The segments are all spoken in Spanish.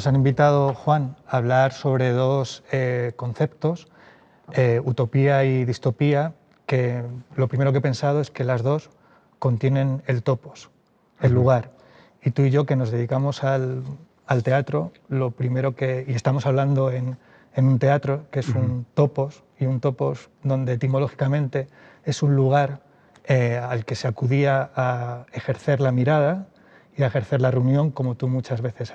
Nos han invitado, Juan, a hablar sobre dos conceptos, utopía y distopía, que lo primero que he pensado es que las dos contienen el topos, el lugar. Y tú y yo, que nos dedicamos al teatro, lo primero que... Y estamos hablando en un teatro que es un topos, y un topos donde etimológicamente es un lugar al que se acudía a ejercer la mirada y a ejercer la reunión, como tú muchas veces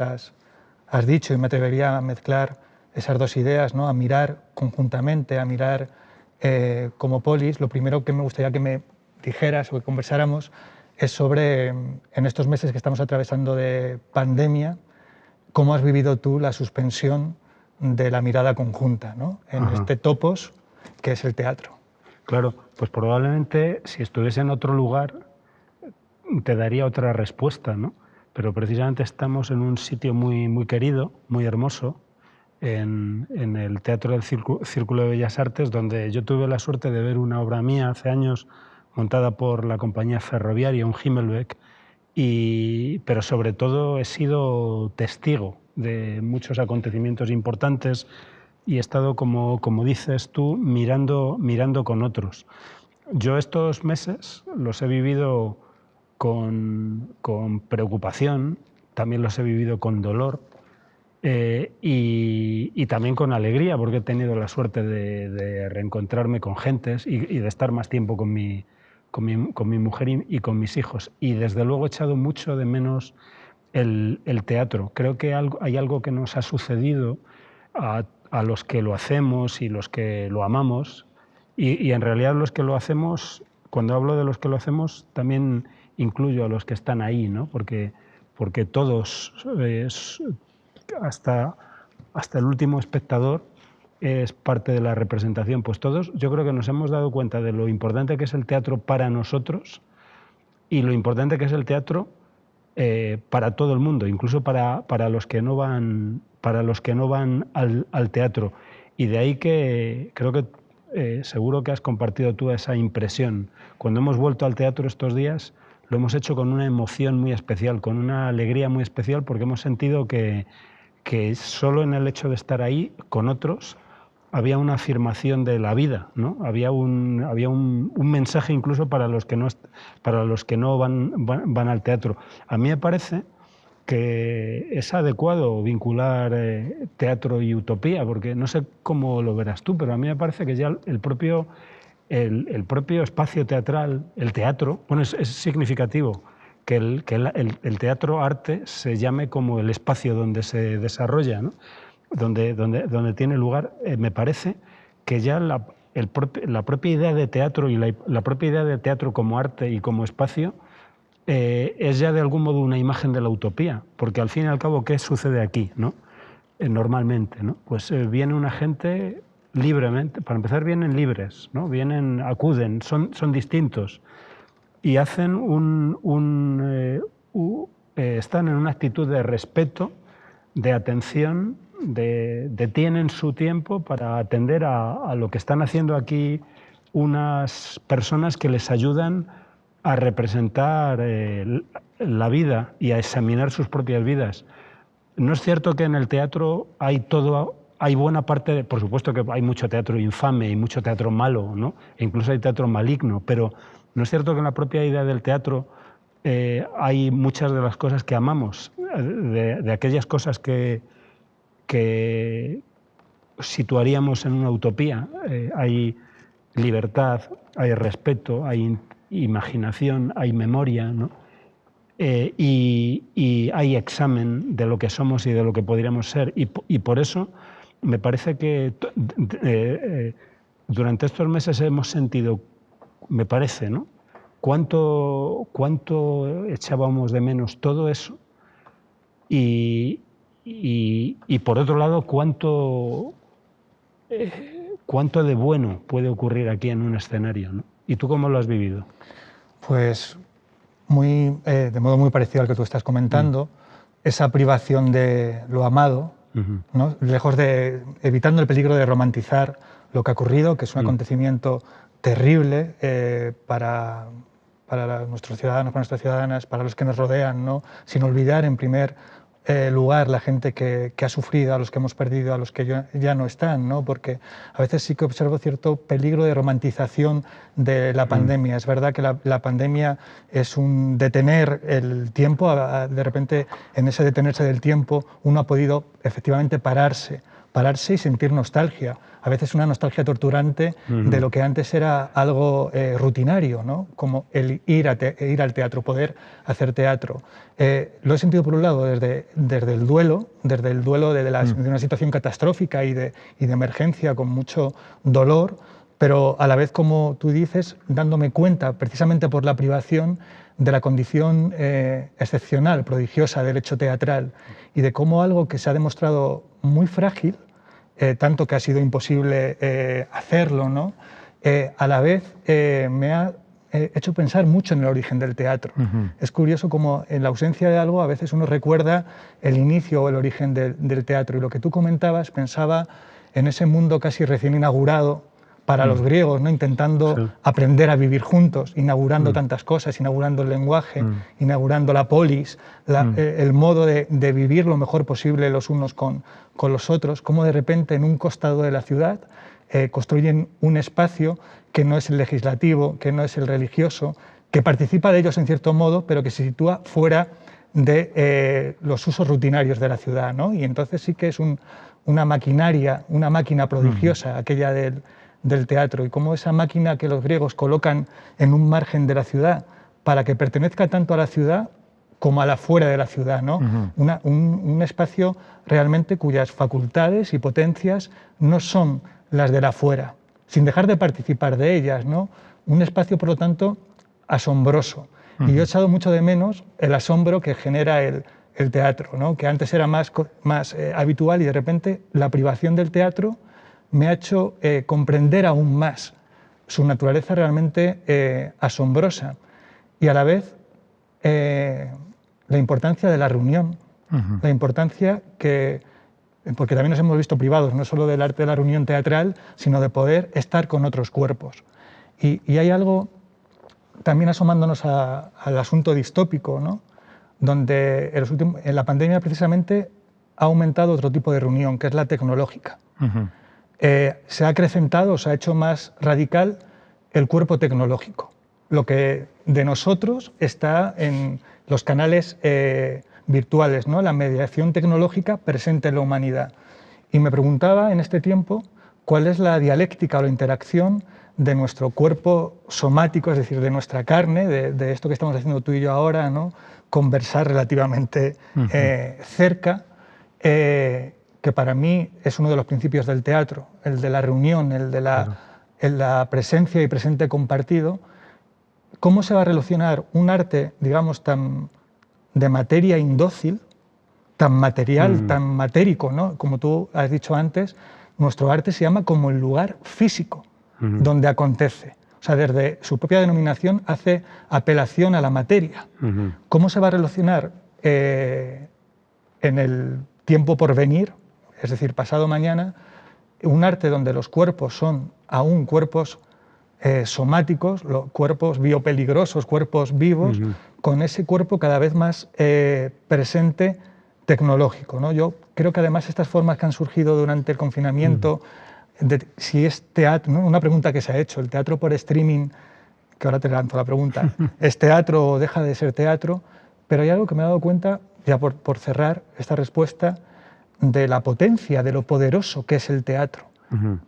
has dicho, y me atrevería a mezclar esas dos ideas, ¿no? A mirar conjuntamente, a mirar como polis. Lo primero que me gustaría que me dijeras o que conversáramos es sobre, en estos meses que estamos atravesando de pandemia, cómo has vivido tú la suspensión de la mirada conjunta, ¿no? En este topos que es el teatro. Claro, pues probablemente si estuviese en otro lugar te daría otra respuesta, ¿no? Pero precisamente estamos en un sitio muy querido, muy hermoso, en el Teatro del Círculo de Bellas Artes, donde yo tuve la suerte de ver una obra mía hace años montada por la compañía ferroviaria, un Himmelbeck, pero sobre todo he sido testigo de muchos acontecimientos importantes y he estado, como dices tú, mirando con otros. Yo estos meses los he vivido con preocupación, también los he vivido con dolor y también con alegría, porque he tenido la suerte de reencontrarme con gentes y de estar más tiempo con mi mujer y con mis hijos. Y desde luego he echado mucho de menos el teatro. Creo que hay algo que nos ha sucedido a los que lo hacemos y los que lo amamos, y en realidad los que lo hacemos, cuando hablo de los que lo hacemos, también incluyo a los que están ahí, ¿no? Porque todos, hasta el último espectador, es parte de la representación. Pues todos yo creo que nos hemos dado cuenta de lo importante que es el teatro para nosotros y lo importante que es el teatro para todo el mundo, incluso para los que no van, al teatro. Y de ahí que creo que seguro que has compartido tú esa impresión. Cuando hemos vuelto al teatro estos días, lo hemos hecho con una emoción muy especial, con una alegría muy especial, porque hemos sentido que solo en el hecho de estar ahí con otros había una afirmación de la vida, ¿no? Había un mensaje incluso para los que no van al teatro. A mí me parece que es adecuado vincular teatro y utopía, porque no sé cómo lo verás tú, pero a mí me parece que ya el propio espacio teatral, el teatro, bueno, es significativo que el teatro arte se llame como el espacio donde se desarrolla, ¿no? donde tiene lugar. Me parece que ya la propia idea de teatro y la propia idea de teatro como arte y como espacio es ya de algún modo una imagen de la utopía, porque al fin y al cabo, ¿qué sucede aquí, ¿no? Normalmente, ¿no? Pues viene una gente libremente, para empezar vienen libres, ¿no? Acuden, son distintos y hacen están en una actitud de respeto, de atención, detienen su tiempo para atender a lo que están haciendo aquí unas personas que les ayudan a representar la vida y a examinar sus propias vidas. No es cierto que en el teatro hay buena parte, por supuesto que hay mucho teatro infame y mucho teatro malo, ¿no? E incluso hay teatro maligno, pero no es cierto que en la propia idea del teatro hay muchas de las cosas que amamos, de aquellas cosas que situaríamos en una utopía. Hay libertad, hay respeto, hay imaginación, hay memoria, ¿no? Y hay examen de lo que somos y de lo que podríamos ser. Y por eso me parece que durante estos meses hemos sentido, me parece, ¿no? Cuánto echábamos de menos todo eso y por otro lado, cuánto de bueno puede ocurrir aquí en un escenario, ¿no? ¿Y tú cómo lo has vivido? Pues de modo muy parecido al que tú estás comentando, esa privación de lo amado, ¿no? Lejos de, evitando el peligro de romantizar lo que ha ocurrido, que es un acontecimiento terrible para nuestros ciudadanos, para nuestras ciudadanas, para los que nos rodean, ¿no? Sin olvidar, en primer lugar la gente que ha sufrido, a los que hemos perdido, a los que ya no están, ¿no? Porque a veces sí que observo cierto peligro de romantización de la pandemia. Es verdad que la pandemia es un detener el tiempo, de repente en ese detenerse del tiempo uno ha podido efectivamente pararse y sentir nostalgia. A veces una nostalgia torturante de lo que antes era algo rutinario, ¿no? Como el ir al teatro, poder hacer teatro. Lo he sentido por un lado desde el duelo, de una situación catastrófica y de emergencia con mucho dolor, pero a la vez, como tú dices, dándome cuenta, precisamente por la privación, de la condición excepcional, prodigiosa del hecho teatral y de cómo algo que se ha demostrado muy frágil, tanto que ha sido imposible hacerlo, ¿no? A la vez me ha hecho pensar mucho en el origen del teatro. Es curioso cómo en la ausencia de algo a veces uno recuerda el inicio o el origen del teatro. Y lo que tú comentabas, pensaba en ese mundo casi recién inaugurado para los griegos, ¿no? Intentando aprender a vivir juntos, inaugurando tantas cosas, inaugurando el lenguaje, inaugurando la polis, el modo de vivir lo mejor posible los unos con los otros, cómo de repente en un costado de la ciudad construyen un espacio que no es el legislativo, que no es el religioso, que participa de ellos en cierto modo, pero que se sitúa fuera de los usos rutinarios de la ciudad, ¿no? Y entonces sí que es una máquina prodigiosa, aquella del teatro, y cómo esa máquina que los griegos colocan en un margen de la ciudad para que pertenezca tanto a la ciudad como a la fuera de la ciudad, ¿no? Un espacio realmente cuyas facultades y potencias no son las de la fuera, sin dejar de participar de ellas, ¿no? Un espacio, por lo tanto, asombroso. Y yo he echado mucho de menos el asombro que genera el teatro, ¿no? Que antes era más habitual, y de repente la privación del teatro me ha hecho comprender aún más su naturaleza realmente asombrosa, y a la vez la importancia de la reunión, la importancia porque también nos hemos visto privados no solo del arte de la reunión teatral, sino de poder estar con otros cuerpos. Y hay algo también asomándonos al asunto distópico, ¿no? Donde en la pandemia precisamente ha aumentado otro tipo de reunión, que es la tecnológica. Se ha acrecentado, se ha hecho más radical el cuerpo tecnológico. Lo que de nosotros está en los canales virtuales, ¿no? La mediación tecnológica presente en la humanidad. Y me preguntaba en este tiempo cuál es la dialéctica o la interacción de nuestro cuerpo somático, es decir, de nuestra carne, de esto que estamos haciendo tú y yo ahora, ¿no? Conversar relativamente cerca, que para mí es uno de los principios del teatro, el de la reunión, el de la presencia y presente compartido. ¿Cómo se va a relacionar un arte, digamos, tan de materia indócil, tan material, tan matérico, ¿no? Como tú has dicho antes, nuestro arte se llama como el lugar físico donde acontece. O sea, desde su propia denominación hace apelación a la materia. ¿Cómo se va a relacionar en el tiempo por venir, es decir, pasado mañana, un arte donde los cuerpos son aún cuerpos somáticos, los cuerpos biopeligrosos, cuerpos vivos, con ese cuerpo cada vez más presente tecnológico, ¿no? Yo creo que además estas formas que han surgido durante el confinamiento, si es teatro, ¿no? Una pregunta que se ha hecho, el teatro por streaming, que ahora te lanzo la pregunta, ¿es teatro o deja de ser teatro? Pero hay algo que me he dado cuenta, ya por cerrar esta respuesta, de la potencia, de lo poderoso que es el teatro,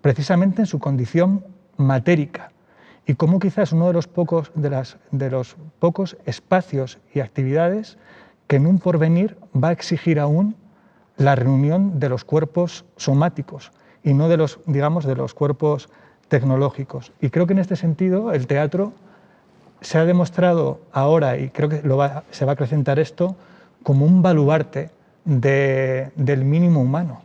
precisamente en su condición matérica, y cómo quizás uno de los pocos espacios y actividades que en un porvenir va a exigir aún la reunión de los cuerpos somáticos y no de los, digamos, de los cuerpos tecnológicos. Y creo que en este sentido el teatro se ha demostrado ahora, y creo que se va a acrecentar esto, como un baluarte del mínimo humano.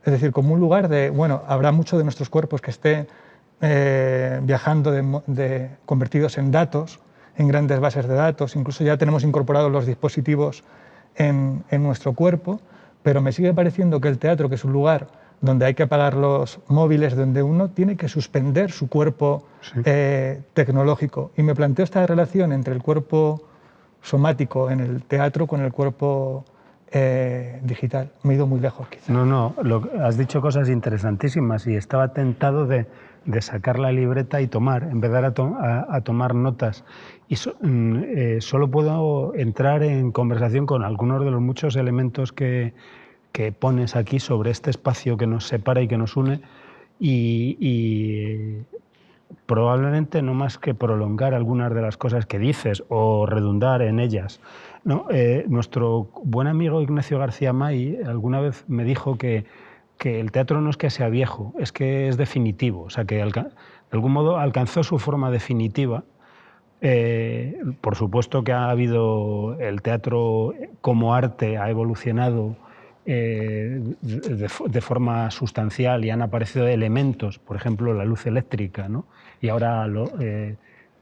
Es decir, como un lugar de, bueno, habrá mucho de nuestros cuerpos que esté viajando convertidos en datos, en grandes bases de datos, incluso ya tenemos incorporados los dispositivos en nuestro cuerpo, pero me sigue pareciendo que el teatro, que es un lugar donde hay que apagar los móviles, donde uno tiene que suspender su cuerpo tecnológico. Y me planteo esta relación entre el cuerpo somático en el teatro con el cuerpo digital. Me he ido muy lejos, quizá. No, has dicho cosas interesantísimas y estaba tentado de sacar la libreta y tomar, en vez de a tomar notas. Y solo puedo entrar en conversación con algunos de los muchos elementos que pones aquí sobre este espacio que nos separa y que nos une, y probablemente no más que prolongar algunas de las cosas que dices o redundar en ellas, ¿no? Nuestro buen amigo Ignacio García May alguna vez me dijo que el teatro no es que sea viejo, es que es definitivo, o sea, que de algún modo alcanzó su forma definitiva. Por supuesto que ha habido, el teatro como arte ha evolucionado de forma sustancial y han aparecido elementos, por ejemplo la luz eléctrica, ¿no? Y ahora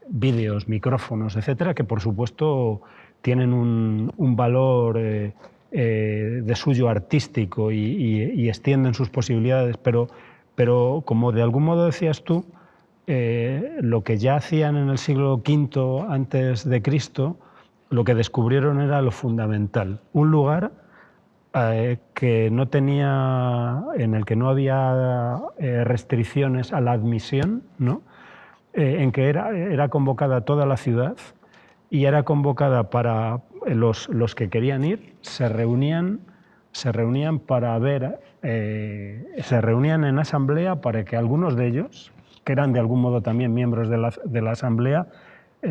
vídeos, micrófonos, etcétera, que por supuesto tienen un valor de suyo artístico y extienden sus posibilidades, pero como de algún modo decías tú, lo que ya hacían en el siglo V antes de Cristo, lo que descubrieron era lo fundamental, un lugar que no tenía, en el que no había restricciones a la admisión, ¿no? En que era convocada toda la ciudad y era convocada para los que querían ir, se reunían para ver, se reunían en asamblea para que algunos de ellos, que eran de algún modo también miembros de la asamblea,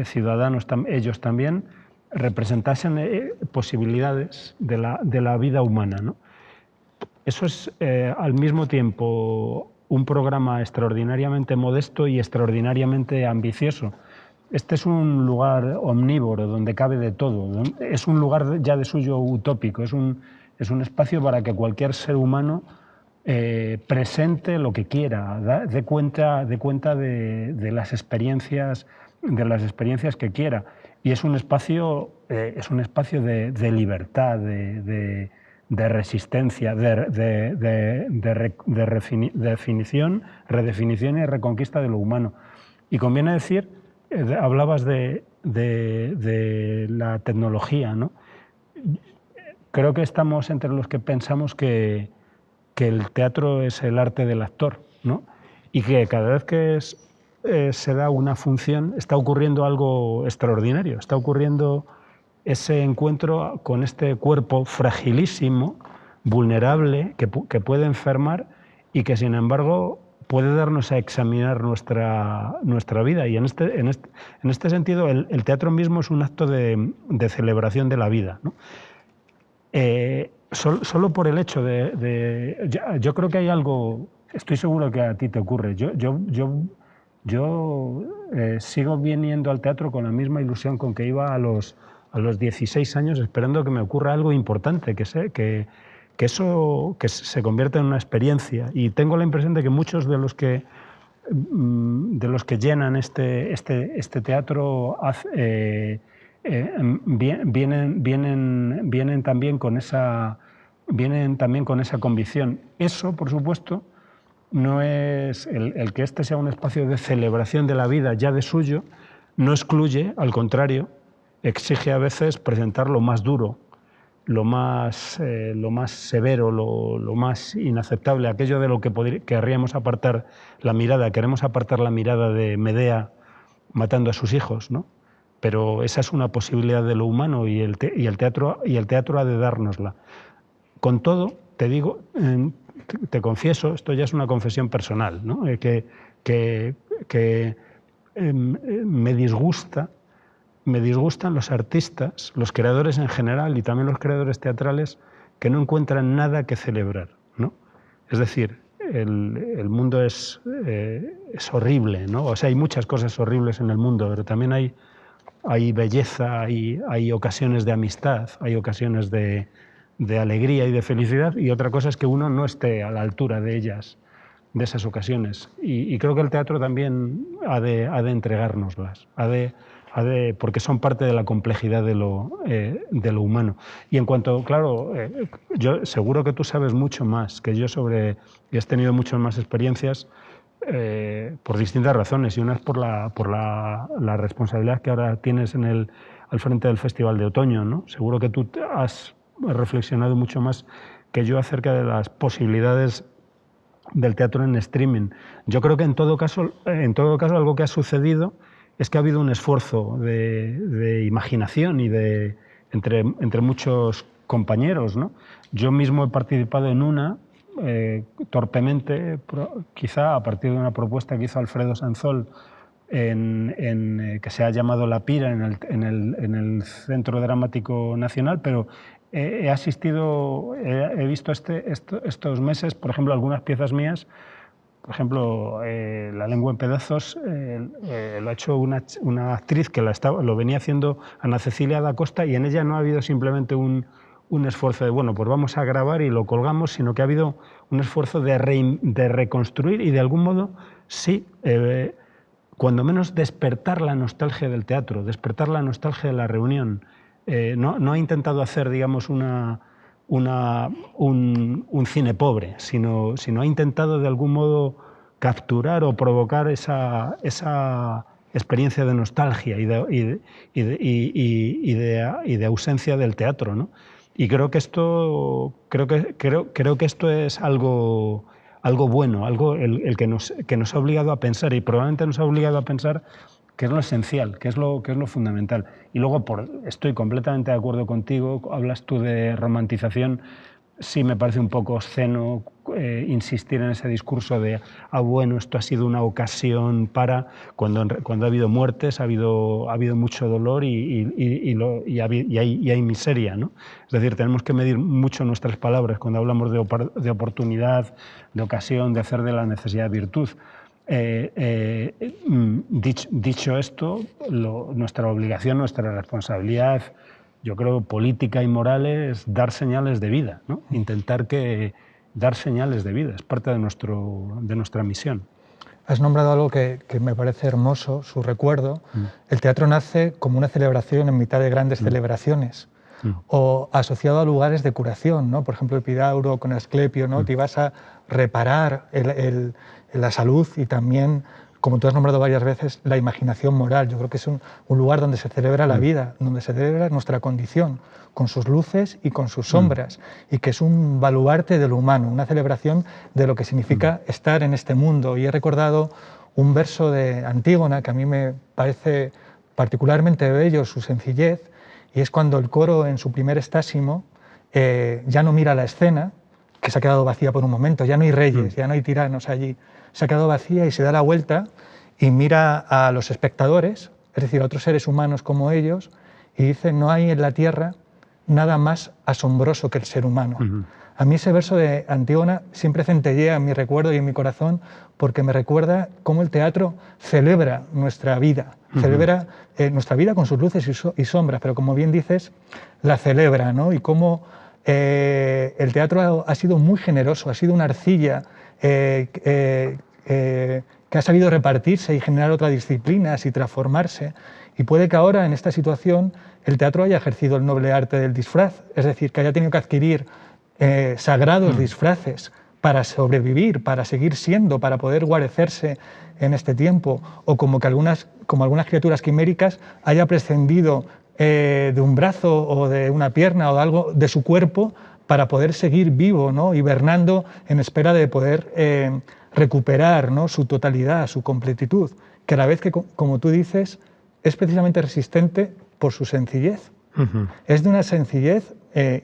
ciudadanos ellos también, representasen posibilidades de la vida humana, ¿no? Eso es al mismo tiempo un programa extraordinariamente modesto y extraordinariamente ambicioso. Este es un lugar omnívoro donde cabe de todo. Es un lugar ya de suyo utópico, es un espacio para que cualquier ser humano presente lo que quiera, dé cuenta de las experiencias que quiera. Y es un espacio de libertad, de resistencia, de definición, redefinición y reconquista de lo humano. Y conviene decir, hablabas de la tecnología, ¿no? Creo que estamos entre los que pensamos que el teatro es el arte del actor, ¿no? Y que cada vez que se da una función está ocurriendo algo extraordinario, está ocurriendo ese encuentro con este cuerpo fragilísimo, vulnerable, que puede enfermar y que sin embargo puede darnos a examinar nuestra vida. Y en este sentido el teatro mismo es un acto de celebración de la vida, ¿no? Solo por el hecho yo creo que hay algo, estoy seguro que a ti te ocurre. Yo sigo viniendo al teatro con la misma ilusión con que iba a los 16 años, esperando que me ocurra algo importante, que eso se convierta en una experiencia. Y tengo la impresión de que muchos de los que llenan este teatro vienen también con esa convicción. Eso, por supuesto, no es el que este sea un espacio de celebración de la vida ya de suyo, no excluye, al contrario, exige a veces presentar lo más duro, lo más severo, lo más inaceptable, aquello de lo que querríamos apartar la mirada. Queremos apartar la mirada de Medea matando a sus hijos, ¿no? Pero esa es una posibilidad de lo humano y el teatro ha de dárnosla. Con todo, te digo, te confieso, esto ya es una confesión personal, ¿no? que me disgustan los artistas, los creadores en general y también los creadores teatrales que no encuentran nada que celebrar, ¿no? Es decir, el mundo es horrible, ¿no? O sea, hay muchas cosas horribles en el mundo, pero también hay belleza, hay ocasiones de amistad, hay ocasiones de alegría y de felicidad, y otra cosa es que uno no esté a la altura de ellas, de esas ocasiones. Y creo que el teatro también ha de entregárnoslas, porque son parte de la complejidad de lo humano. Y en cuanto, claro, yo seguro que tú sabes mucho más que yo y has tenido muchas más experiencias por distintas razones, y una es por la responsabilidad que ahora tienes al frente del Festival de Otoño, ¿no? Seguro que tú has reflexionado mucho más que yo acerca de las posibilidades del teatro en streaming. Yo creo que en todo caso algo que ha sucedido es que ha habido un esfuerzo de imaginación y entre muchos compañeros, ¿no? Yo mismo he participado en una, torpemente, quizá a partir de una propuesta que hizo Alfredo Sanzol, que se ha llamado La Pira en el Centro Dramático Nacional, pero he visto estos meses, por ejemplo, algunas piezas mías. Por ejemplo, La lengua en pedazos lo ha hecho una actriz que lo venía haciendo, Ana Cecilia da Costa, y en ella no ha habido simplemente un esfuerzo de, bueno, pues vamos a grabar y lo colgamos, sino que ha habido un esfuerzo de reconstruir y de algún modo, sí, cuando menos despertar la nostalgia del teatro, despertar la nostalgia de la reunión. No ha intentado hacer, digamos, un cine pobre, sino ha intentado de algún modo capturar o provocar esa experiencia de nostalgia y de ausencia del teatro, ¿no? Y creo que esto es algo bueno, algo el que nos ha obligado a pensar, y probablemente nos ha obligado a pensar que es lo esencial, que es lo fundamental. Y luego, estoy completamente de acuerdo contigo, hablas tú de romantización. Sí me parece un poco obsceno insistir en ese discurso de bueno, esto ha sido una ocasión para, cuando ha habido muertes, ha habido mucho dolor y hay miseria, ¿no? Es decir, tenemos que medir mucho nuestras palabras cuando hablamos de oportunidad, de ocasión, de hacer de la necesidad virtud. Dicho esto, nuestra obligación, nuestra responsabilidad, yo creo, política y moral, es dar señales de vida, ¿no? Intentar dar señales de vida, es parte de nuestra misión. Has nombrado algo que me parece hermoso, su recuerdo. El teatro nace como una celebración en mitad de grandes celebraciones, o asociado a lugares de curación, ¿no? Por ejemplo, Epidauro con Asclepio, ¿no? Te ibas a reparar la salud y también, como tú has nombrado varias veces, la imaginación moral. Yo creo que es un lugar donde se celebra la vida, donde se celebra nuestra condición, con sus luces y con sus sombras, y que es un baluarte de lo humano, una celebración de lo que significa estar en este mundo. Y he recordado un verso de Antígona que a mí me parece particularmente bello, su sencillez, y es cuando el coro, en su primer estásimo, ya no mira la escena, que se ha quedado vacía por un momento, ya no hay reyes, ya no hay tiranos allí, se ha quedado vacía y se da la vuelta y mira a los espectadores, es decir, a otros seres humanos como ellos, y dice: no hay en la tierra nada más asombroso que el ser humano. A mí ese verso de Antígona siempre centellea en mi recuerdo y en mi corazón, porque me recuerda cómo el teatro celebra nuestra vida, celebra nuestra vida con sus luces y sombras, pero como bien dices, la celebra, ¿no? Y cómo el teatro ha sido muy generoso, ha sido una arcilla que ha sabido repartirse y generar otras disciplinas y transformarse. Y puede que ahora, en esta situación, el teatro haya ejercido el noble arte del disfraz, es decir, que haya tenido que adquirir sagrados disfraces para sobrevivir, para seguir siendo, para poder guarecerse en este tiempo, o como algunas criaturas quiméricas haya prescindido de un brazo o de una pierna o de algo de su cuerpo para poder seguir vivo, ¿no? Hibernando en espera de poder recuperar, ¿no?, su totalidad, su completitud, que a la vez que, como tú dices, es precisamente resistente por su sencillez. Es de una sencillez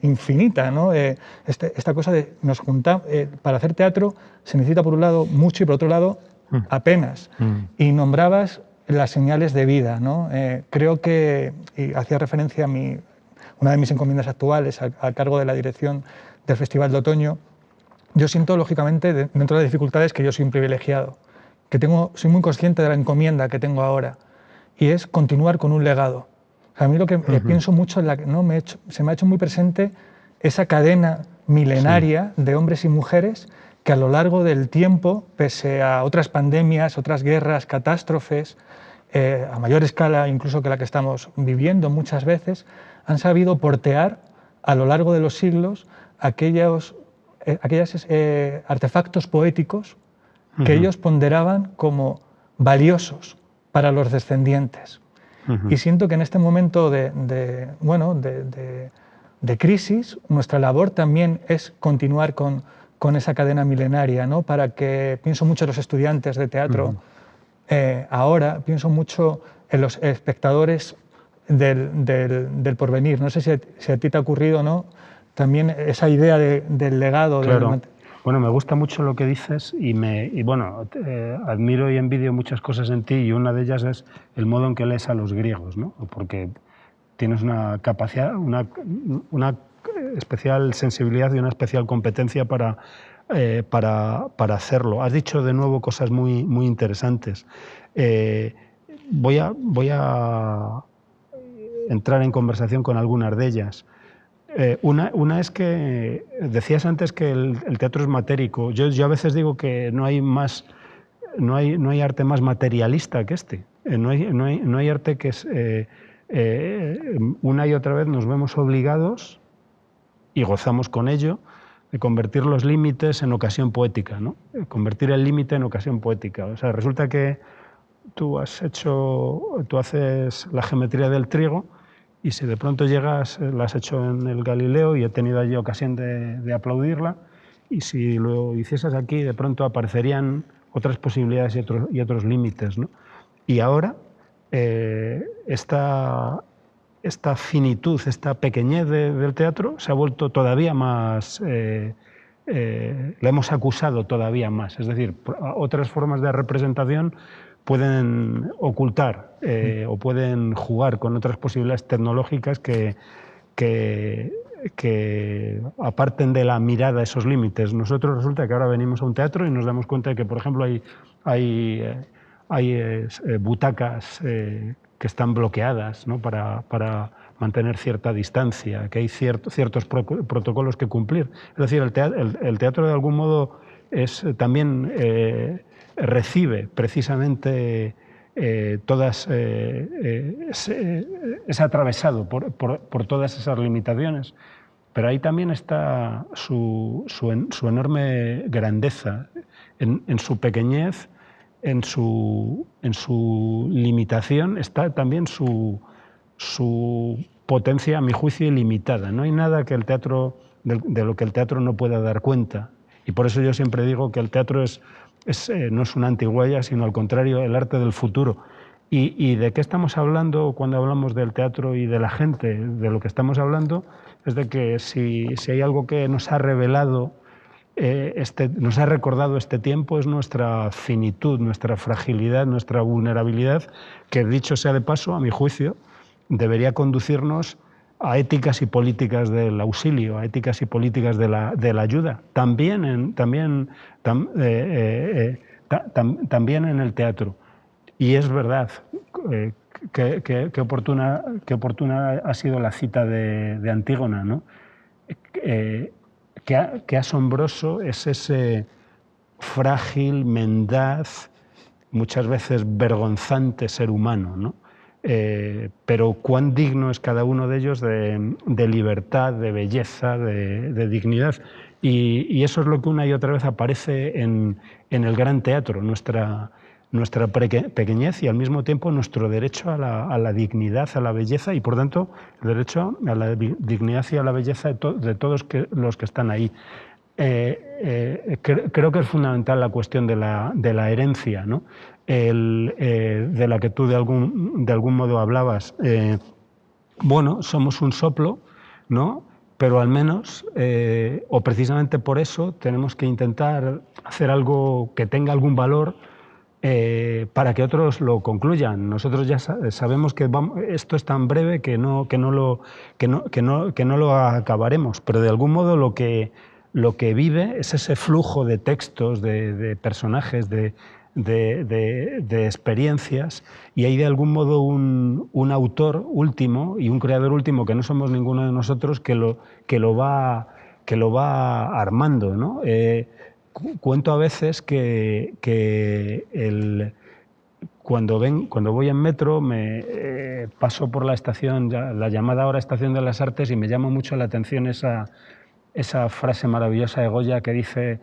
infinita, ¿no? Esta cosa de nos juntamos, para hacer teatro se necesita por un lado mucho y por otro lado apenas. Y nombrabas las señales de vida, ¿no? Creo que, y hacía referencia a una de mis encomiendas actuales a cargo de la dirección del Festival de Otoño. Yo siento, lógicamente, dentro de las dificultades, que yo soy un privilegiado, soy muy consciente de la encomienda que tengo ahora, y es continuar con un legado. A mí lo que pienso mucho, se me ha hecho muy presente esa cadena milenaria de hombres y mujeres que a lo largo del tiempo, pese a otras pandemias, otras guerras, catástrofes, a mayor escala incluso que la que estamos viviendo muchas veces, han sabido portear a lo largo de los siglos aquellos artefactos poéticos que ellos ponderaban como valiosos para los descendientes. Y siento que en este momento de de crisis, nuestra labor también es continuar con esa cadena milenaria, ¿no? Para que, pienso mucho en los estudiantes de teatro, ahora pienso mucho en los espectadores del porvenir. No sé si a ti te ha ocurrido o no, también esa idea del legado. Claro. Bueno, me gusta mucho lo que dices y bueno, admiro y envidio muchas cosas en ti, y una de ellas es el modo en que lees a los griegos, ¿no? Porque tienes una capacidad, una especial sensibilidad y una especial competencia para hacerlo. Has dicho de nuevo cosas muy, muy interesantes. Voy a entrar en conversación con algunas de ellas. Una es que decías antes que el teatro es matérico. Yo a veces digo que no hay arte más materialista que este. No hay arte que es... una y otra vez nos vemos obligados, y gozamos con ello, de convertir los límites en ocasión poética, ¿no? Convertir el límite en ocasión poética. O sea, resulta que tú haces la geometría del trigo, y si de pronto llegas, la has hecho en el Galileo y he tenido allí ocasión de aplaudirla, y si lo hicieses aquí, de pronto aparecerían otras posibilidades y otros límites, ¿no? Y ahora esta finitud, esta pequeñez del teatro se ha vuelto todavía más... la hemos acusado todavía más. Es decir, otras formas de representación pueden ocultar o pueden jugar con otras posibilidades tecnológicas que aparten de la mirada esos límites. Nosotros resulta que ahora venimos a un teatro y nos damos cuenta de que, por ejemplo, hay butacas que están bloqueadas, ¿no? para mantener cierta distancia, que hay ciertos protocolos que cumplir. Es decir, el teatro de algún modo también recibe precisamente es atravesado por todas esas limitaciones, pero ahí también está su enorme grandeza, en su pequeñez, en su limitación está también su potencia, a mi juicio, ilimitada. No hay nada que de lo que el teatro no pueda dar cuenta, y por eso yo siempre digo que el teatro no es una antiguaya, sino al contrario, el arte del futuro. ¿Y de qué estamos hablando cuando hablamos del teatro y de la gente? De lo que estamos hablando es de que si hay algo que nos ha revelado, nos ha recordado este tiempo, es nuestra finitud, nuestra fragilidad, nuestra vulnerabilidad, que, dicho sea de paso, a mi juicio, debería conducirnos a éticas y políticas del auxilio, a éticas y políticas de la ayuda, también en el teatro. Y es verdad, qué oportuna ha sido la cita de Antígona, ¿no? Qué asombroso es ese frágil, mendaz, muchas veces vergonzante ser humano, ¿no? Pero cuán digno es cada uno de ellos de libertad, de belleza, de dignidad. Y eso es lo que una y otra vez aparece en el gran teatro, nuestra pequeñez y al mismo tiempo nuestro derecho a la dignidad, a la belleza, y por tanto el derecho a la dignidad y a la belleza de todos los que están ahí. Creo que es fundamental la cuestión de la herencia, ¿no? De la que tú de algún modo hablabas. Bueno, somos un soplo, ¿no? Pero al menos, o precisamente por eso, tenemos que intentar hacer algo que tenga algún valor para que otros lo concluyan. Nosotros ya sabemos que esto es tan breve que no lo acabaremos, pero de algún modo lo que vive es ese flujo de textos, de personajes, de experiencias, y hay de algún modo un autor último y un creador último, que no somos ninguno de nosotros, que lo va armando, ¿no? Cuento a veces que cuando voy en metro paso por la estación, la llamada ahora Estación de las Artes, y me llama mucho la atención esa frase maravillosa de Goya que dice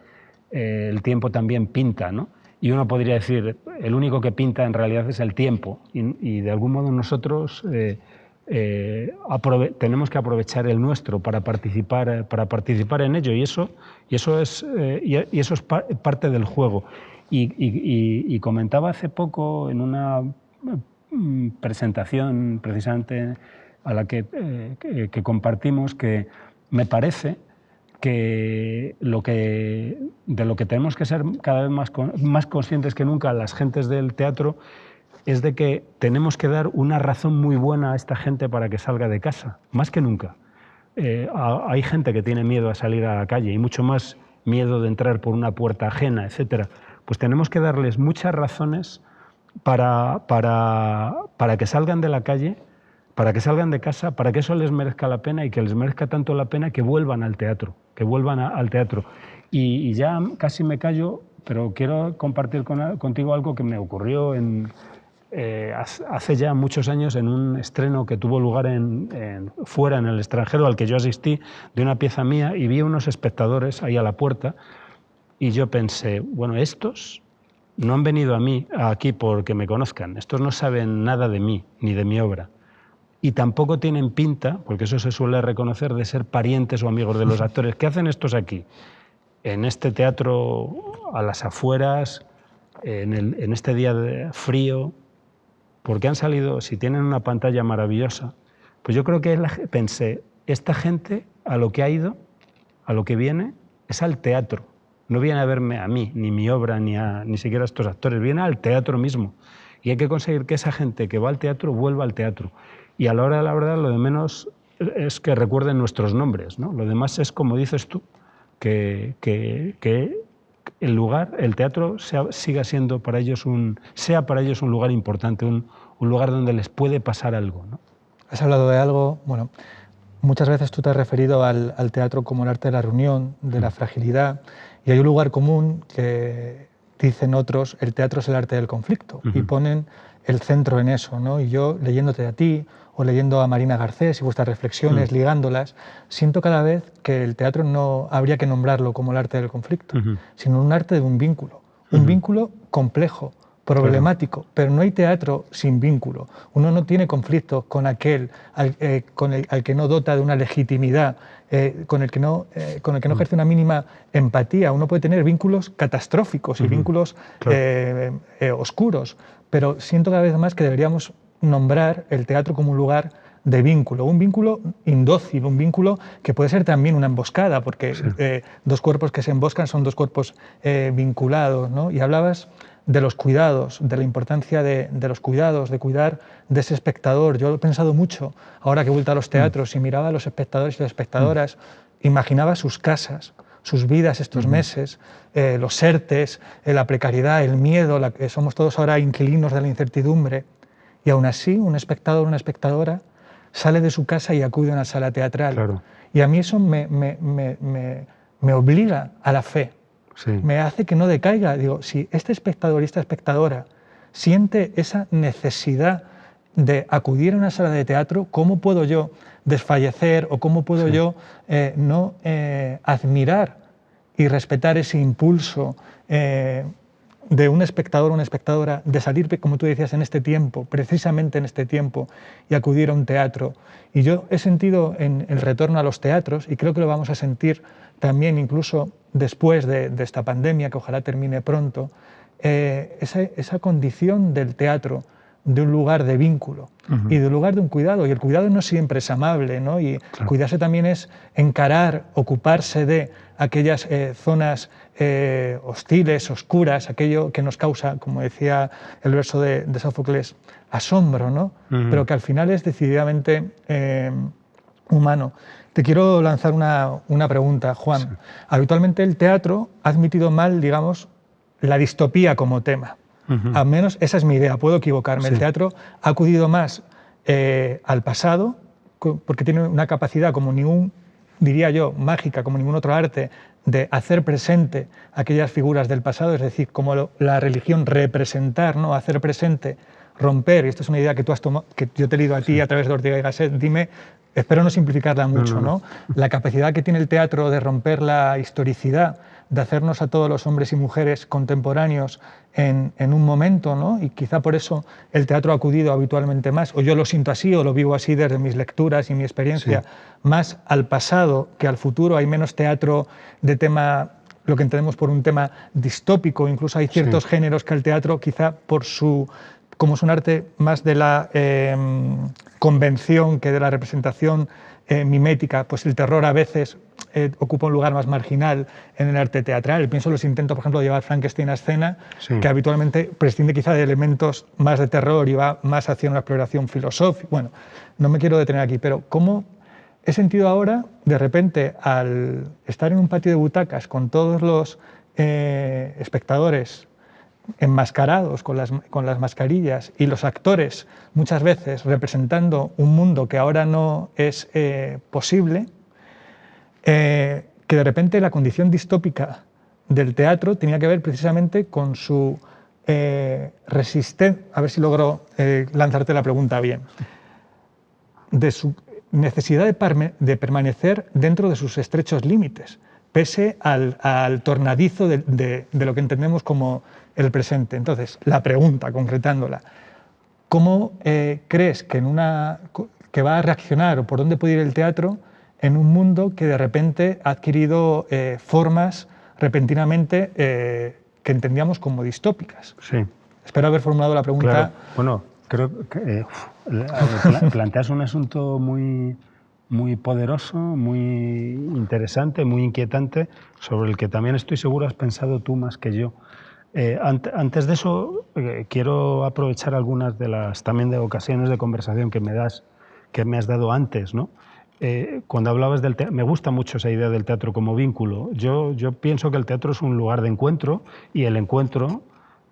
el tiempo también pinta, ¿no? Y uno podría decir, el único que pinta en realidad es el tiempo, y de algún modo nosotros tenemos que aprovechar el nuestro para participar en ello, y eso es parte del juego. Y comentaba hace poco en una presentación precisamente a la que compartimos, que me parece que de lo que tenemos que ser cada vez más conscientes que nunca las gentes del teatro es de que tenemos que dar una razón muy buena a esta gente para que salga de casa, más que nunca. Hay gente que tiene miedo a salir a la calle y mucho más miedo de entrar por una puerta ajena, etcétera. Pues tenemos que darles muchas razones para que salgan de la calle, para que salgan de casa, para que eso les merezca la pena y que les merezca tanto la pena que vuelvan al teatro, al teatro. Y ya casi me callo, pero quiero compartir contigo algo que me ocurrió hace ya muchos años en un estreno que tuvo lugar fuera, en el extranjero, al que yo asistí, de una pieza mía, y vi unos espectadores ahí a la puerta, y yo pensé, bueno, estos no han venido aquí porque me conozcan, estos no saben nada de mí ni de mi obra. Y tampoco tienen pinta, porque eso se suele reconocer, de ser parientes o amigos de los actores. ¿Qué hacen estos aquí? En este teatro a las afueras, en este día frío, porque han salido, si tienen una pantalla maravillosa, pues yo creo que pensé, esta gente a lo que ha ido, a lo que viene, es al teatro. No viene a verme a mí, ni mi obra, ni siquiera a estos actores, viene al teatro mismo. Y hay que conseguir que esa gente que va al teatro vuelva al teatro. Y a la hora de la verdad, lo de menos es que recuerden nuestros nombres, ¿no? Lo demás es, como dices tú, que el teatro siga siendo para ellos un lugar importante, un lugar donde les puede pasar algo, ¿no? Has hablado de algo, bueno, muchas veces tú te has referido al teatro como el arte de la reunión, de la fragilidad, y hay un lugar común que dicen otros, el teatro es el arte del conflicto, y ponen el centro en eso, ¿no? Y yo, leyéndote a ti, o leyendo a Marina Garcés y vuestras reflexiones, ligándolas, siento cada vez que el teatro no habría que nombrarlo como el arte del conflicto, sino un arte de un vínculo complejo, problemático, pero no hay teatro sin vínculo. Uno no tiene conflictos con aquel al que no dota de una legitimidad, con el que no ejerce una mínima empatía. Uno puede tener vínculos catastróficos y vínculos oscuros, pero siento cada vez más que deberíamos nombrar el teatro como un lugar de vínculo, un vínculo indócil, un vínculo que puede ser también una emboscada, porque dos cuerpos que se emboscan son dos cuerpos vinculados, ¿no? Y hablabas de los cuidados, de la importancia de los cuidados, de cuidar de ese espectador. Yo lo he pensado mucho ahora que he vuelto a los teatros y miraba a los espectadores y las espectadoras, imaginaba sus casas, sus vidas estos meses, los ERTEs, la precariedad, el miedo, somos todos ahora inquilinos de la incertidumbre, y aún así un espectador o una espectadora sale de su casa y acude a una sala teatral. Claro. Y a mí eso me obliga a la fe. Sí. Me hace que no decaiga. Digo, si este espectador y esta espectadora siente esa necesidad de acudir a una sala de teatro, ¿cómo puedo yo desfallecer o cómo puedo yo no admirar y respetar ese impulso de un espectador o una espectadora de salir, como tú decías, en este tiempo, precisamente en este tiempo, y acudir a un teatro? Y yo he sentido en el retorno a los teatros, y creo que lo vamos a sentir también incluso después de esta pandemia, que ojalá termine pronto, esa condición del teatro, de un lugar de vínculo y de un lugar de un cuidado. Y el cuidado no siempre es amable, ¿no? Y cuidarse también es encarar, ocuparse de aquellas zonas hostiles, oscuras, aquello que nos causa, como decía el verso de Sófocles, asombro, ¿no? Pero que al final es decididamente humano. Te quiero lanzar una pregunta, Juan. Sí. Habitualmente el teatro ha admitido mal, digamos, la distopía como tema. Al menos esa es mi idea, puedo equivocarme. Sí. El teatro ha acudido más al pasado, porque tiene una capacidad como diría yo, mágica, como ningún otro arte, de hacer presente aquellas figuras del pasado, es decir, como la religión, representar, ¿no? Hacer presente, romper, y esta es una idea que tú has tomado, que yo te he leído a ti a través de Ortega y Gasset. Dime, espero no simplificarla mucho, ¿no? La capacidad que tiene el teatro de romper la historicidad, de hacernos a todos los hombres y mujeres contemporáneos en un momento, ¿no? Y quizá por eso el teatro ha acudido habitualmente más, o yo lo siento así, o lo vivo así desde mis lecturas y mi experiencia, sí, más al pasado que al futuro. Hay menos teatro de tema, lo que entendemos por un tema distópico, incluso hay ciertos sí, géneros que el teatro, quizá por su, como es un arte más de la convención que de la representación mimética, pues el terror a veces ocupa un lugar más marginal en el arte teatral. Pienso en los intentos, por ejemplo, de llevar Frankenstein a escena, sí, que habitualmente prescinde quizá de elementos más de terror y va más hacia una exploración filosófica. Bueno, no me quiero detener aquí, pero ¿cómo he sentido ahora, de repente, al estar en un patio de butacas con todos los espectadores enmascarados con las mascarillas y los actores muchas veces representando un mundo que ahora no es posible, que de repente la condición distópica del teatro tenía que ver precisamente con su resistencia, a ver si logro lanzarte la pregunta bien, de su necesidad de permanecer dentro de sus estrechos límites, pese al tornadizo de lo que entendemos como el presente. Entonces, la pregunta, concretándola, ¿cómo crees que que va a reaccionar o por dónde puede ir el teatro en un mundo que de repente ha adquirido formas repentinamente que entendíamos como distópicas? Sí. Espero haber formulado la pregunta. Claro. Bueno, creo que planteas un asunto muy, muy poderoso, muy interesante, muy inquietante, sobre el que también estoy seguro has pensado tú más que yo. Antes de eso, quiero aprovechar algunas de las también de ocasiones de conversación que me has dado antes, ¿no? Cuando hablabas del teatro, me gusta mucho esa idea del teatro como vínculo. Yo pienso que el teatro es un lugar de encuentro y el encuentro,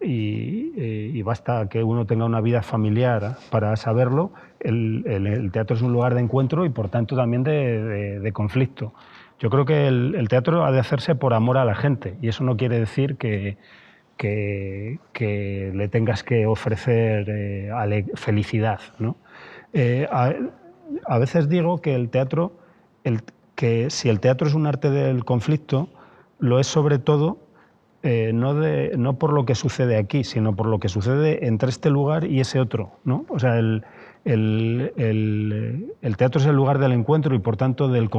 y basta que uno tenga una vida familiar para saberlo, el teatro es un lugar de encuentro y por tanto también de conflicto. Yo creo que el teatro ha de hacerse por amor a la gente y eso no quiere decir que le tengas que ofrecer felicidad, ¿no? A veces digo que el teatro, que si el teatro es un arte del conflicto, lo es sobre todo no por lo que sucede aquí, sino por lo que sucede entre este lugar y ese otro, ¿no? O sea, el teatro es el lugar del encuentro y por tanto del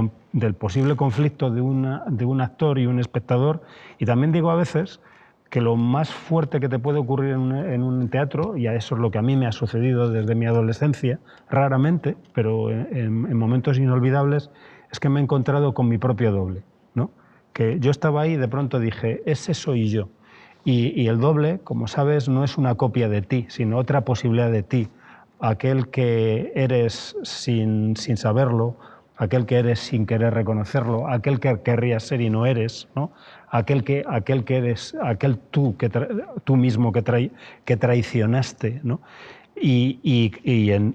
posible conflicto de un actor y un espectador. Y también digo a veces que lo más fuerte que te puede ocurrir en un teatro, y a eso es lo que a mí me ha sucedido desde mi adolescencia, raramente, pero en momentos inolvidables, es que me he encontrado con mi propio doble, ¿no? Que yo estaba ahí y de pronto dije, ese soy yo. Y el doble, como sabes, no es una copia de ti, sino otra posibilidad de ti. Aquel que eres sin saberlo, aquel que eres sin querer reconocerlo, aquel que querrías ser y no eres, ¿no? Aquel que eres, aquel tú mismo que traicionaste, ¿no?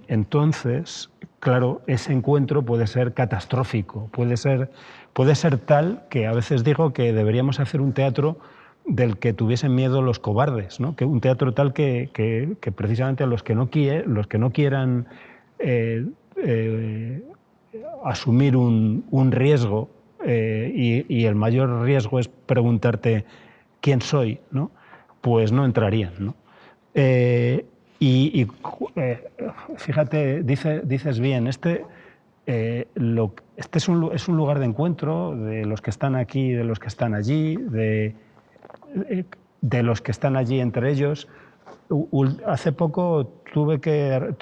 Entonces, claro, ese encuentro puede ser catastrófico, puede ser tal que a veces digo que deberíamos hacer un teatro del que tuviesen miedo los cobardes, ¿no? Que un teatro tal que precisamente los que no quieran asumir un riesgo, y el mayor riesgo es preguntarte quién soy, ¿no? Pues no entrarían, ¿no? Fíjate, dices bien, este es un lugar de encuentro de los que están aquí y de los que están allí, de los que están allí entre ellos. Hace poco tuve que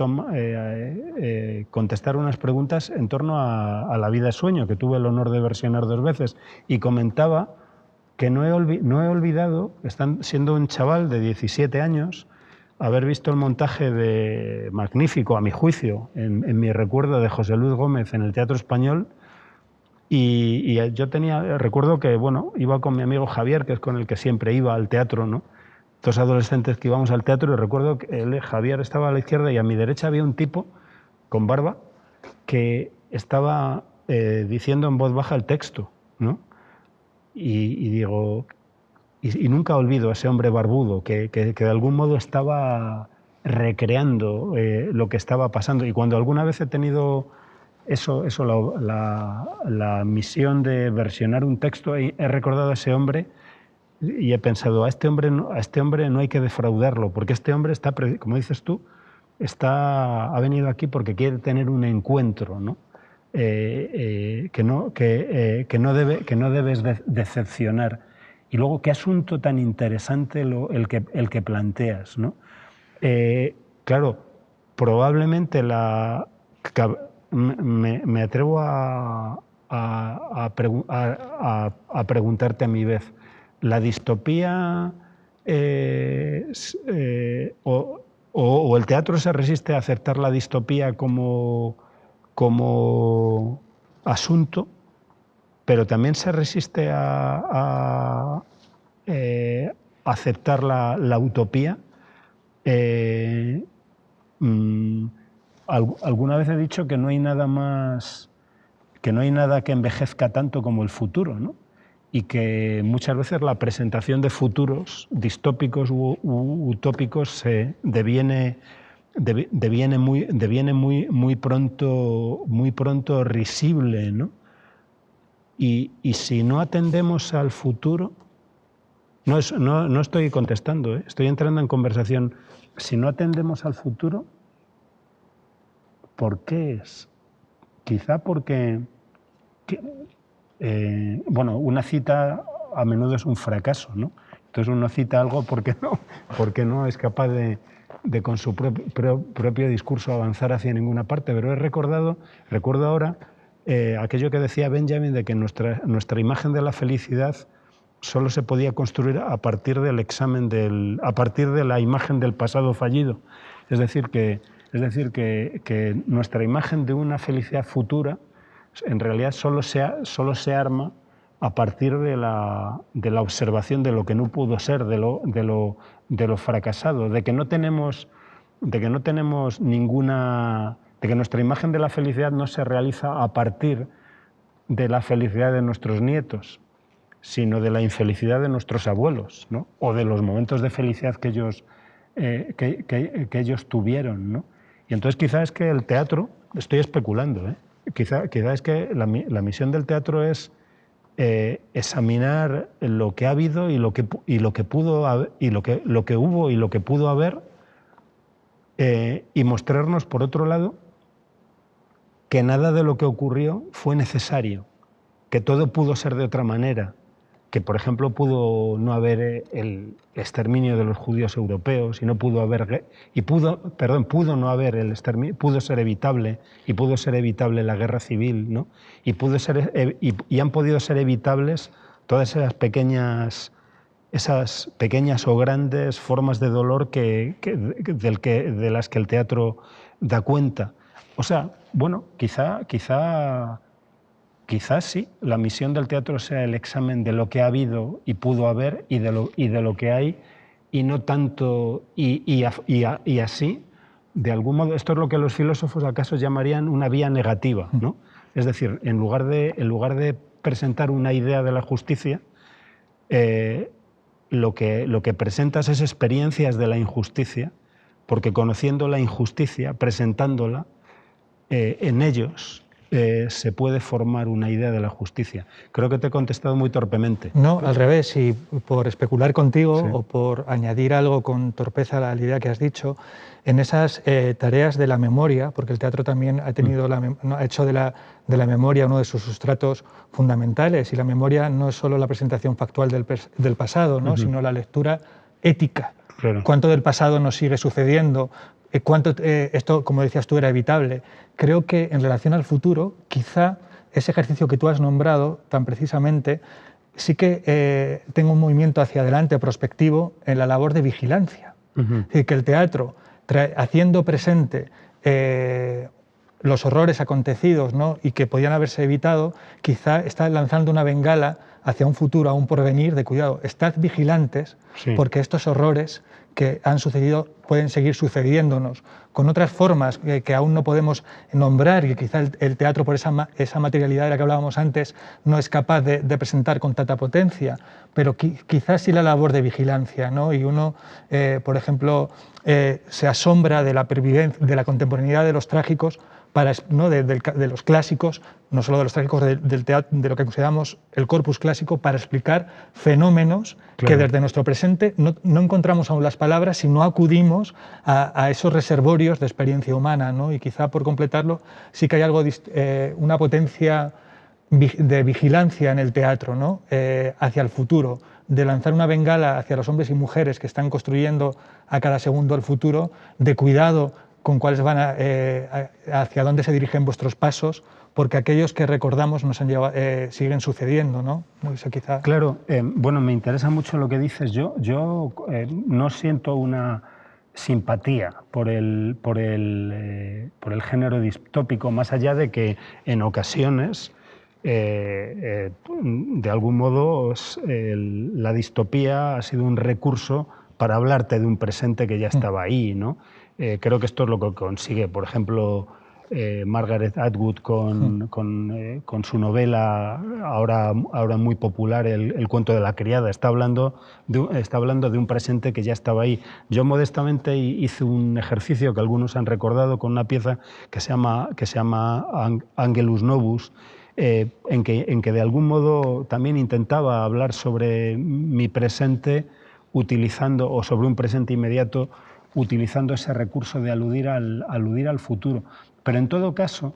contestar unas preguntas en torno a la vida de sueño, que tuve el honor de versionar 2 veces, y comentaba que no he olvidado, siendo un chaval de 17 años, haber visto el montaje magnífico, a mi juicio, en mi recuerdo, de José Luis Gómez en el Teatro Español. Y yo recuerdo que, bueno, iba con mi amigo Javier, que es con el que siempre iba al teatro, ¿no? 2 adolescentes que íbamos al teatro, y recuerdo que Javier estaba a la izquierda y a mi derecha había un tipo con barba que estaba diciendo en voz baja el texto, ¿no? Y digo, y nunca olvido a ese hombre barbudo que de algún modo estaba recreando lo que estaba pasando. Y cuando alguna vez he tenido la misión de versionar un texto, he recordado a ese hombre y he pensado, a este hombre no hay que defraudarlo, porque este hombre está, como dices tú, ha venido aquí porque quiere tener un encuentro, ¿no? Que no debes decepcionar. Y luego, qué asunto tan interesante el que planteas, ¿no? Claro, probablemente me atrevo a preguntarte a mi vez, ¿la distopía o el teatro se resiste a aceptar la distopía como asunto, pero también se resiste a aceptar la utopía? Alguna vez he dicho que no hay nada que envejezca tanto como el futuro, ¿no? Y que muchas veces la presentación de futuros distópicos u utópicos deviene muy pronto risible, ¿no? Y si no atendemos al futuro, no estoy contestando, estoy entrando en conversación. Si no atendemos al futuro, ¿por qué es? Quizá porque una cita a menudo es un fracaso, ¿no? Entonces uno cita algo porque no es capaz de con su propio discurso avanzar hacia ninguna parte. Pero recuerdo ahora aquello que decía Benjamin, de que nuestra imagen de la felicidad solo se podía construir a partir de la imagen del pasado fallido. Es decir, que nuestra imagen de una felicidad futura en realidad solo se arma a partir de la observación de lo que no pudo ser, de lo fracasado, de que nuestra imagen de la felicidad no se realiza a partir de la felicidad de nuestros nietos, sino de la infelicidad de nuestros abuelos, ¿no? O de los momentos de felicidad que ellos tuvieron, ¿no? Y entonces quizás es que el teatro, estoy especulando, quizá es que la misión del teatro es examinar lo que ha habido y lo que pudo haber, y lo que hubo y lo que pudo haber, y mostrarnos, por otro lado, que nada de lo que ocurrió fue necesario, que todo pudo ser de otra manera, que por ejemplo pudo no haber el exterminio de los judíos europeos, pudo no haber el exterminio, pudo ser evitable, y pudo ser evitable la guerra civil, ¿no? Y han podido ser evitables todas esas pequeñas o grandes formas de dolor de las que el teatro da cuenta. O sea, bueno, Quizás sí, la misión del teatro sea el examen de lo que ha habido y pudo haber y de lo que hay, y no tanto, y así, de algún modo, esto es lo que los filósofos acaso llamarían una vía negativa, ¿no? Es decir, en lugar de presentar una idea de la justicia, lo que presentas es experiencias de la injusticia, porque conociendo la injusticia, presentándola, en ellos se puede formar una idea de la justicia. Creo que te he contestado muy torpemente. No, al revés, y por especular contigo, sí, o por añadir algo con torpeza a la idea que has dicho, en esas tareas de la memoria, porque el teatro también ha hecho de la memoria uno de sus sustratos fundamentales, y la memoria no es solo la presentación factual del pasado, ¿no? Sino la lectura ética. Claro. ¿Cuánto del pasado nos sigue sucediendo? ¿Cuánto esto, como decías tú, era evitable? Creo que en relación al futuro, quizá ese ejercicio que tú has nombrado tan precisamente, sí que tengo un movimiento hacia adelante prospectivo en la labor de vigilancia. Es decir, que el teatro, haciendo presente los horrores acontecidos, ¿no? Y que podían haberse evitado, quizá está lanzando una bengala hacia un futuro, a un porvenir de cuidado. Estad vigilantes, sí, porque estos horrores que han sucedido pueden seguir sucediéndonos con otras formas que aún no podemos nombrar, y que quizá el teatro, por esa materialidad de la que hablábamos antes, no es capaz de presentar con tanta potencia, pero quizás sí la labor de vigilancia, ¿no? Y uno, por ejemplo, se asombra de la contemporaneidad de los trágicos ¿no? de los clásicos, no solo de los clásicos del teatro, de lo que consideramos el corpus clásico, para explicar fenómenos que desde nuestro presente no encontramos aún las palabras, sino acudimos a esos reservorios de experiencia humana, ¿no? Y quizá por completarlo sí que hay algo, una potencia de vigilancia en el teatro, ¿no? Hacia el futuro, de lanzar una bengala hacia los hombres y mujeres que están construyendo a cada segundo el futuro, de cuidado con cuáles van hacia dónde se dirigen vuestros pasos, porque aquellos que recordamos nos han llevado, siguen sucediendo, ¿no? Eso quizá... Claro, bueno, me interesa mucho lo que dices. Yo no siento una simpatía por el género distópico, más allá de que en ocasiones, de algún modo, la distopía ha sido un recurso para hablarte de un presente que ya estaba ahí, ¿no? Creo que esto es lo que consigue, por ejemplo, Margaret Atwood con su novela ahora muy popular, el cuento de la criada. Está hablando de un presente que ya estaba ahí. Yo modestamente hice un ejercicio que algunos han recordado con una pieza que se llama Angelus Novus, en que de algún modo también intentaba hablar sobre mi presente utilizando, o sobre un presente inmediato, utilizando ese recurso de aludir al futuro. Pero en todo caso,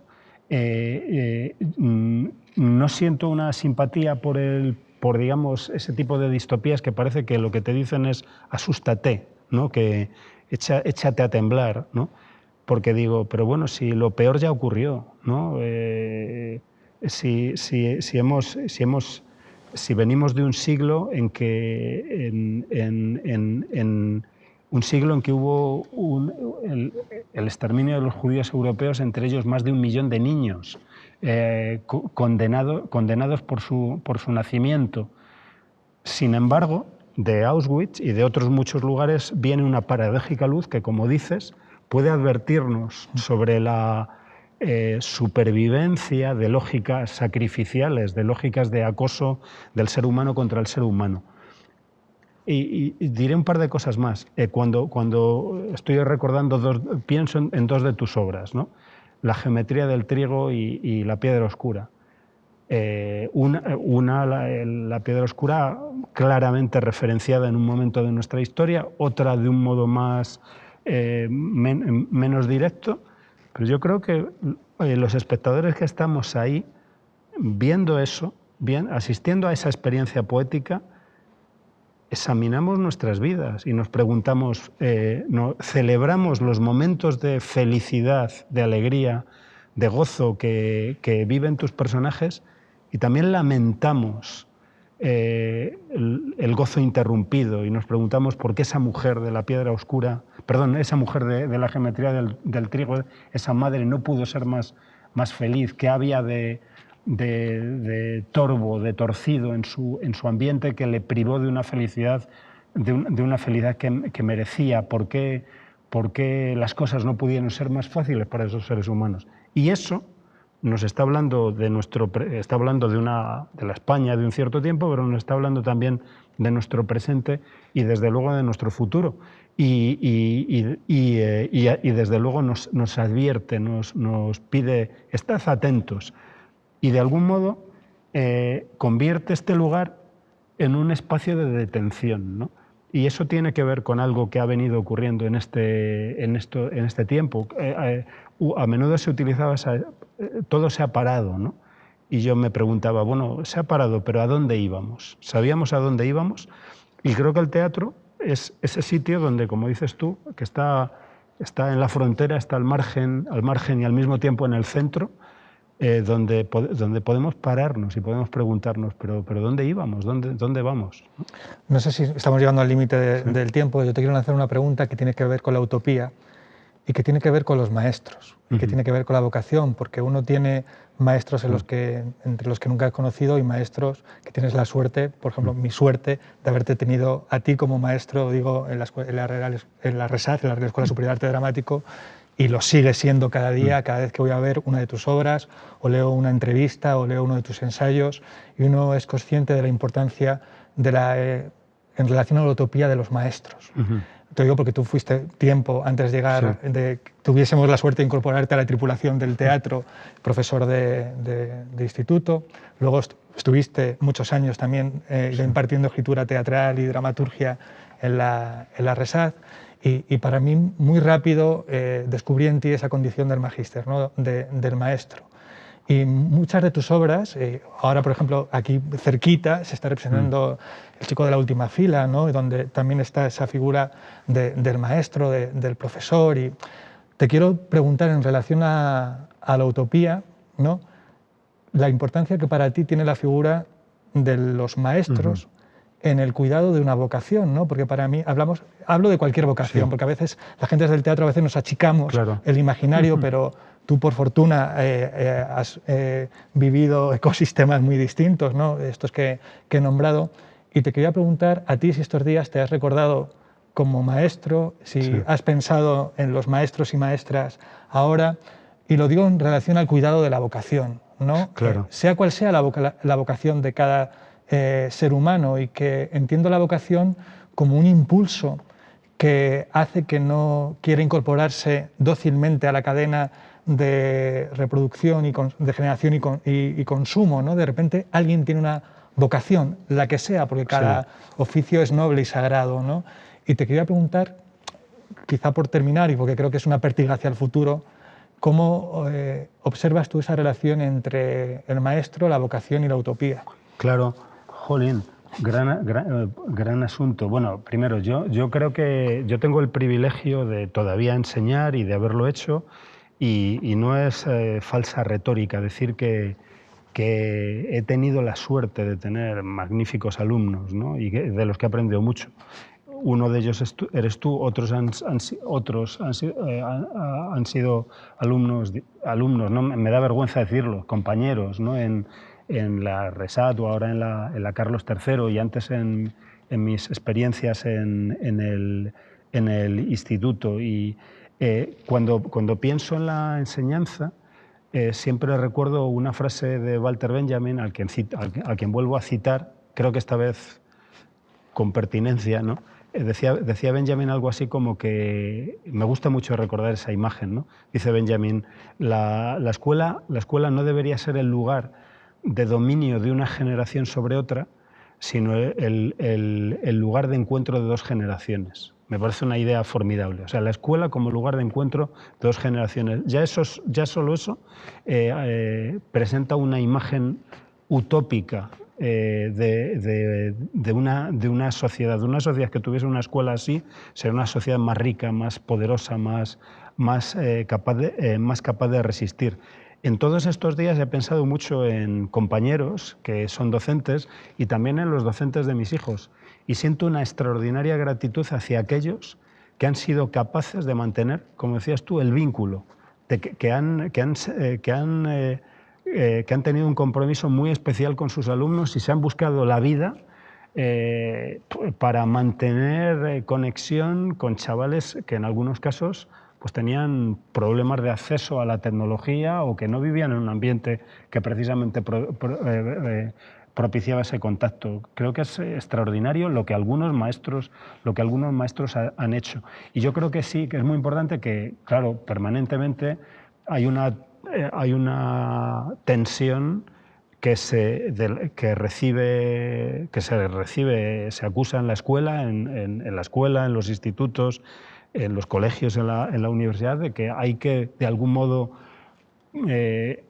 no siento una simpatía por digamos, ese tipo de distopías que parece que lo que te dicen es asústate, ¿no? Que échate a temblar, ¿no? Porque digo, pero bueno, si lo peor ya ocurrió, ¿no? Si venimos de un siglo en que un siglo en que hubo el exterminio de los judíos europeos, entre ellos más de 1 millón de niños condenados por su nacimiento. Sin embargo, de Auschwitz y de otros muchos lugares viene una paradójica luz que, como dices, puede advertirnos sobre la supervivencia de lógicas sacrificiales, de lógicas de acoso del ser humano contra el ser humano. Y diré un par de cosas más. Cuando estoy recordando, pienso en 2 de tus obras, ¿no? La geometría del trigo y la piedra oscura. La piedra oscura claramente referenciada en un momento de nuestra historia, otra de un modo menos directo, pero yo creo que los espectadores que estamos ahí, viendo eso, asistiendo a esa experiencia poética, examinamos nuestras vidas y nos preguntamos, celebramos los momentos de felicidad, de alegría, de gozo que viven tus personajes, y también lamentamos el gozo interrumpido y nos preguntamos por qué esa mujer de la piedra oscura, perdón, esa mujer de la geometría del trigo, esa madre no pudo ser más feliz, que había de torvo, de torcido en su ambiente, que le privó de una felicidad, de una felicidad que merecía. ¿Por qué las cosas no pudieron ser más fáciles para esos seres humanos? Y eso nos está hablando de la España de un cierto tiempo, pero nos está hablando también de nuestro presente y desde luego de nuestro futuro. Y desde luego nos advierte, nos pide, estad atentos. Y de algún modo convierte este lugar en un espacio de detención, ¿no? Y eso tiene que ver con algo que ha venido ocurriendo en este tiempo. A menudo se utilizaba todo se ha parado, ¿no? Y yo me preguntaba, bueno, se ha parado, pero ¿a dónde íbamos? ¿Sabíamos a dónde íbamos? Y creo que el teatro es ese sitio donde, como dices tú, que está en la frontera, está al margen y al mismo tiempo en el centro, donde podemos pararnos y podemos preguntarnos, pero ¿dónde íbamos? ¿Dónde vamos? No sé si estamos llegando al límite del tiempo. Yo te quiero lanzar una pregunta que tiene que ver con la utopía y que tiene que ver con los maestros, y que tiene que ver con la vocación, porque uno tiene maestros entre los que nunca he conocido y maestros que tienes la suerte, por ejemplo, mi suerte de haberte tenido a ti como maestro, digo, en la RESAD, en la Real Escuela Superior de Arte Dramático, y lo sigue siendo cada día, cada vez que voy a ver una de tus obras, o leo una entrevista, o leo uno de tus ensayos, y uno es consciente de la importancia de en relación a la utopía de los maestros. Te digo porque tú fuiste tiempo antes de llegar, de que tuviésemos la suerte de incorporarte a la tripulación del teatro, profesor de instituto. Luego estuviste muchos años también impartiendo escritura teatral y dramaturgia en la RESAD. Y para mí, muy rápido, descubrí en ti esa condición del magíster, ¿no? Del maestro. Y muchas de tus obras, ahora por ejemplo aquí cerquita se está representando El chico de la última fila, ¿no? Donde también está esa figura del maestro, del profesor. Y te quiero preguntar en relación a la utopía, ¿no? La importancia que para ti tiene la figura de los maestros en el cuidado de una vocación, ¿no? Porque para mí, hablo de cualquier vocación, porque a veces la gente del teatro a veces nos achicamos el imaginario, pero tú por fortuna has vivido ecosistemas muy distintos, ¿no? Estos que he nombrado, y te quería preguntar a ti si estos días te has recordado como maestro, si has pensado en los maestros y maestras ahora, y lo digo en relación al cuidado de la vocación, ¿no? Sea cual sea la vocación de cada ser humano, y que entiendo la vocación como un impulso que hace que no quiera incorporarse dócilmente a la cadena de reproducción y de generación y consumo, ¿no? De repente alguien tiene una vocación, la que sea, porque cada oficio es noble y sagrado, ¿no? Y te quería preguntar, quizá por terminar, y porque creo que es una pértiga hacia el futuro, ¿cómo observas tú esa relación entre el maestro, la vocación y la utopía? Claro, jolín, gran asunto. Bueno, primero, yo creo que yo tengo el privilegio de todavía enseñar y de haberlo hecho, y no es falsa retórica decir que he tenido la suerte de tener magníficos alumnos, ¿no? Y de los que he aprendido mucho. Uno de ellos eres tú, otros han sido alumnos, ¿no? Me da vergüenza decirlo, compañeros, ¿no? En la RESAD o ahora en la Carlos III, y antes en mis experiencias en el instituto. Y cuando pienso en la enseñanza, siempre recuerdo una frase de Walter Benjamin, a quien vuelvo a citar, creo que esta vez con pertinencia, ¿no? Decía Benjamin algo así como que, me gusta mucho recordar esa imagen, ¿no? Dice Benjamin, la escuela no debería ser el lugar de dominio de una generación sobre otra, sino el lugar de encuentro de dos generaciones. Me parece una idea formidable. O sea, la escuela como lugar de encuentro de dos generaciones. Ya solo eso presenta una imagen utópica de una sociedad. De una sociedad que tuviese una escuela así, sería una sociedad más rica, más poderosa, más capaz de resistir. En todos estos días he pensado mucho en compañeros que son docentes y también en los docentes de mis hijos, y siento una extraordinaria gratitud hacia aquellos que han sido capaces de mantener, como decías tú, el vínculo, que han tenido un compromiso muy especial con sus alumnos y se han buscado la vida para mantener conexión con chavales que en algunos casos pues tenían problemas de acceso a la tecnología o que no vivían en un ambiente que precisamente propiciaba ese contacto. Creo que es extraordinario lo que algunos maestros han hecho. Y yo creo que sí, que es muy importante que, claro, permanentemente hay una tensión que se acusa en la escuela, en la escuela, en los institutos, en los colegios, en la universidad, de que hay que, de algún modo,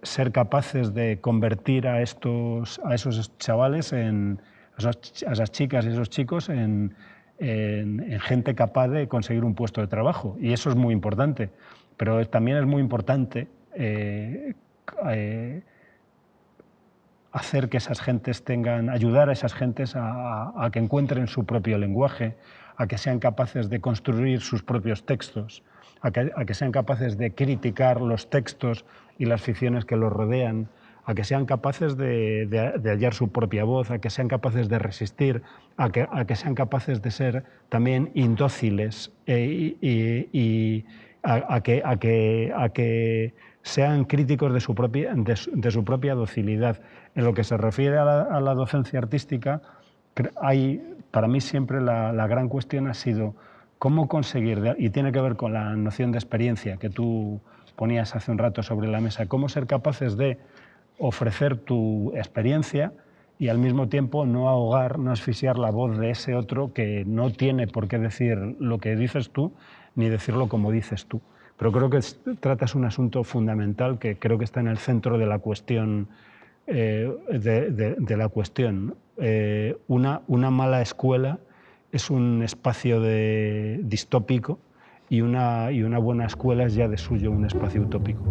ser capaces de convertir a esos chavales, a esas chicas y esos chicos, en gente capaz de conseguir un puesto de trabajo. Y eso es muy importante. Pero también es muy importante hacer que esas gentes ayudar a esas gentes a que encuentren su propio lenguaje, a que sean capaces de construir sus propios textos, a que sean capaces de criticar los textos y las ficciones que los rodean, a que sean capaces de hallar su propia voz, a que sean capaces de resistir, a que sean capaces de ser también indóciles y a que sean críticos de su propia docilidad. En lo que se refiere a la docencia artística, hay para mí siempre la gran cuestión ha sido cómo conseguir, y tiene que ver con la noción de experiencia que tú ponías hace un rato sobre la mesa, cómo ser capaces de ofrecer tu experiencia y al mismo tiempo no ahogar, no asfixiar la voz de ese otro que no tiene por qué decir lo que dices tú ni decirlo como dices tú. Pero creo que tratas un asunto fundamental que creo que está en el centro de la cuestión. De la cuestión, ¿no? Una mala escuela es un espacio distópico y una buena escuela es ya de suyo un espacio utópico.